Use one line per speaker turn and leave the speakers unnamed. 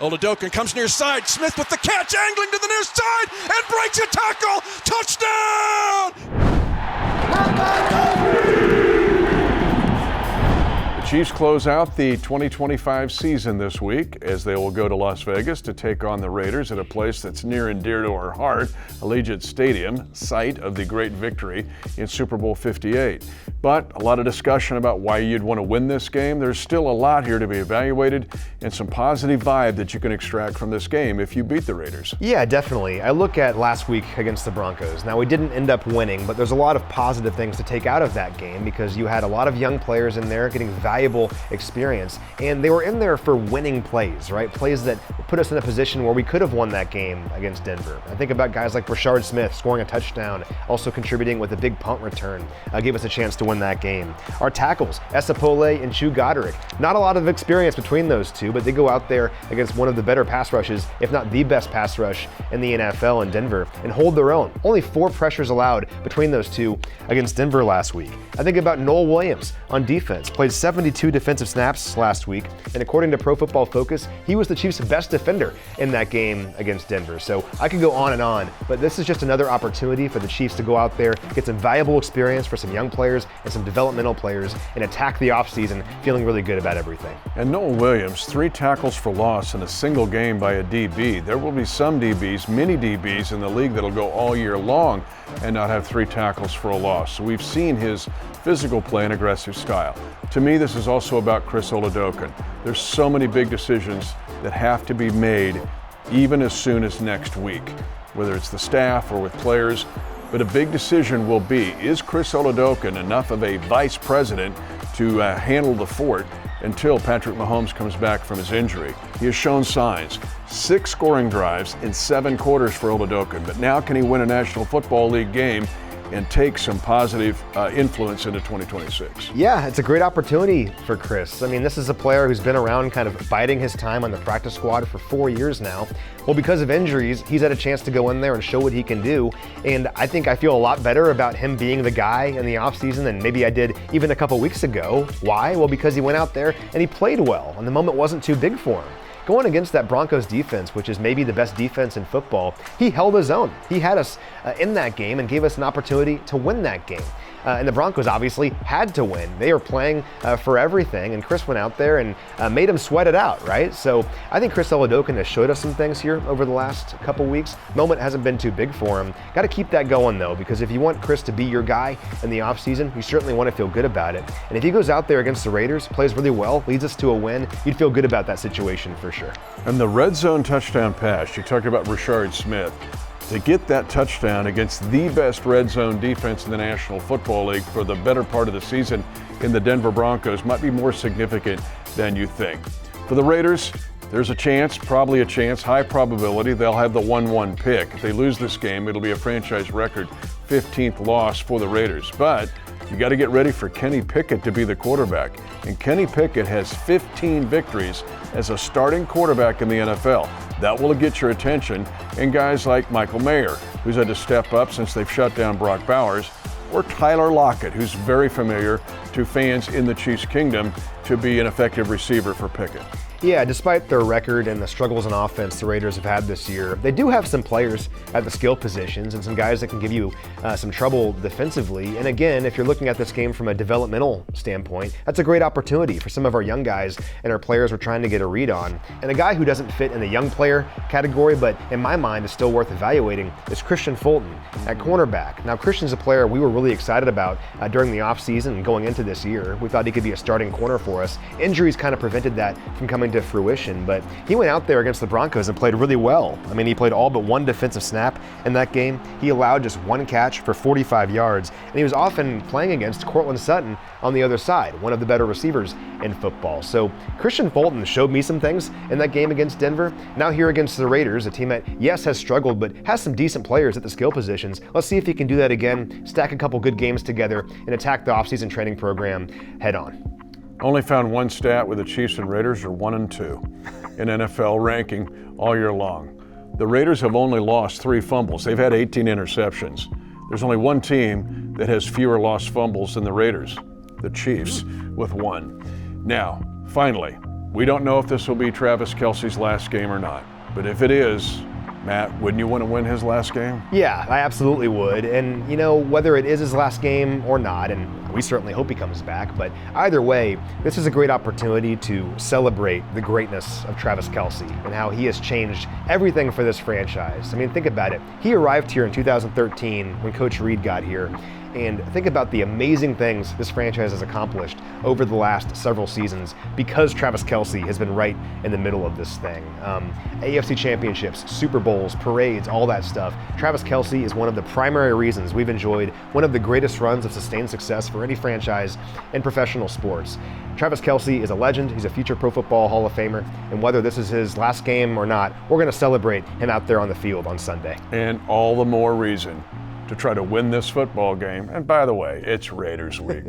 Oladokin comes near side. Smith with the catch, angling to the near side, and breaks a tackle. Touchdown!
The Chiefs close out the 2025 season this week as they will go to Las Vegas to take on the Raiders at a place that's near and dear to our heart, Allegiant Stadium, site of the great victory in Super Bowl 58. But a lot of discussion about why you'd want to win this game. There's still a lot here to be evaluated and some positive vibe that you can extract from this game if you beat the Raiders.
Yeah, definitely. I look at last week against the Broncos. Now, we didn't end up winning, but there's a lot of positive things to take out of that game because you had a lot of young players in there getting valuable experience, and they were in there for winning plays, right? Plays that put us in a position where we could have won that game against Denver. I think about guys like Rashard Smith scoring a touchdown, also contributing with a big punt return, gave us a chance to win that game. Our tackles, Esapole and Chu Goderick, not a lot of experience between those two, but they go out there against one of the better pass rushes, if not the best pass rush in the NFL in Denver, and hold their own. Only 4 pressures allowed between those two against Denver last week. I think about Noel Williams on defense, played 72 defensive snaps last week, and according to Pro Football Focus, he was the Chiefs' best defender in that game against Denver. So I could go on, but this is just another opportunity for the Chiefs to go out there, get some valuable experience for some young players and some developmental players, and attack the offseason feeling really good about everything.
And Noel Williams, 3 tackles for loss in a single game by a DB. There will be some DBs, many DBs in the league that'll go all year long and not have 3 tackles for a loss. So we've seen his physical play and aggressive style. To me, this is also about Chris Oladokin. There's so many big decisions that have to be made even as soon as next week, whether it's the staff or with players. But a big decision will be, is Chris Oladokin enough of a vice president to handle the fort until Patrick Mahomes comes back from his injury? He has shown signs. 6 scoring drives in 7 quarters for Oladokin, but now can he win a National Football League game and take some positive influence into 2026?
Yeah, it's a great opportunity for Chris. I mean, this is a player who's been around kind of biding his time on the practice squad for 4 years now. Well, because of injuries, he's had a chance to go in there and show what he can do. And I think I feel a lot better about him being the guy in the offseason than maybe I did even a couple weeks ago. Why? Well, because he went out there and he played well, and the moment wasn't too big for him. Going against that Broncos defense, which is maybe the best defense in football, he held his own. He had us in that game and gave us an opportunity to win that game. And the Broncos obviously had to win. They were playing for everything, and Chris went out there and made him sweat it out, right? So I think Chris Oladokin has showed us some things here over the last couple weeks. Moment hasn't been too big for him. Got to keep that going, though, because if you want Chris to be your guy in the offseason, you certainly want to feel good about it. And if he goes out there against the Raiders, plays really well, leads us to a win, you'd feel good about that situation for sure.
And the red zone touchdown pass, you talked about Rashard Smith. To get that touchdown against the best red zone defense in the National Football League for the better part of the season in the Denver Broncos might be more significant than you think. For the Raiders, there's a chance, probably a chance, high probability they'll have the 1-1 pick. If they lose this game, it'll be a franchise record 15th loss for the Raiders. But you got to get ready for Kenny Pickett to be the quarterback. And Kenny Pickett has 15 victories as a starting quarterback in the NFL. That will get your attention. And guys like Michael Mayer, who's had to step up since they've shut down Brock Bowers, or Tyler Lockett, who's very familiar to fans in the Chiefs Kingdom, to be an effective receiver for Pickett.
Yeah, despite their record and the struggles in offense the Raiders have had this year, they do have some players at the skill positions and some guys that can give you some trouble defensively. And again, if you're looking at this game from a developmental standpoint, that's a great opportunity for some of our young guys and our players we're trying to get a read on. And a guy who doesn't fit in the young player category, but in my mind is still worth evaluating, is Christian Fulton at cornerback. Now, Christian's a player we were really excited about during the offseason and going into this year. We thought he could be a starting corner for us. Injuries kind of prevented that from coming to fruition, but he went out there against the Broncos and played really well. I mean, he played all but 1 defensive snap in that game. He allowed just 1 catch for 45 yards, and he was often playing against Cortland Sutton on the other side, one of the better receivers in football. So Christian Fulton showed me some things in that game against Denver. Now here against the Raiders, a team that, yes, has struggled, but has some decent players at the skill positions. Let's see if he can do that again, stack a couple good games together, and attack the offseason training program head on.
Only found one stat where the Chiefs and Raiders are 1 and 2 in NFL ranking all year long. The Raiders have only lost 3 fumbles. They've had 18 interceptions. There's only one team that has fewer lost fumbles than the Raiders, the Chiefs, with 1. Now, finally, We don't know if this will be Travis Kelce's last game or not, but if it is, Matt, wouldn't you want to win his last game?
Yeah, I absolutely would. And, whether it is his last game or not, and we certainly hope he comes back, but either way, this is a great opportunity to celebrate the greatness of Travis Kelce and how he has changed everything for this franchise. I mean, think about it. He arrived here in 2013 when Coach Reid got here. And think about the amazing things this franchise has accomplished over the last several seasons because Travis Kelce has been right in the middle of this thing. AFC championships, Super Bowls, parades, all that stuff. Travis Kelce is one of the primary reasons we've enjoyed one of the greatest runs of sustained success for any franchise in professional sports. Travis Kelce is a legend. He's a future Pro Football Hall of Famer. And whether this is his last game or not, we're going to celebrate him out there on the field on Sunday.
And all the more reason to try to win this football game. And by the way, it's Raiders week.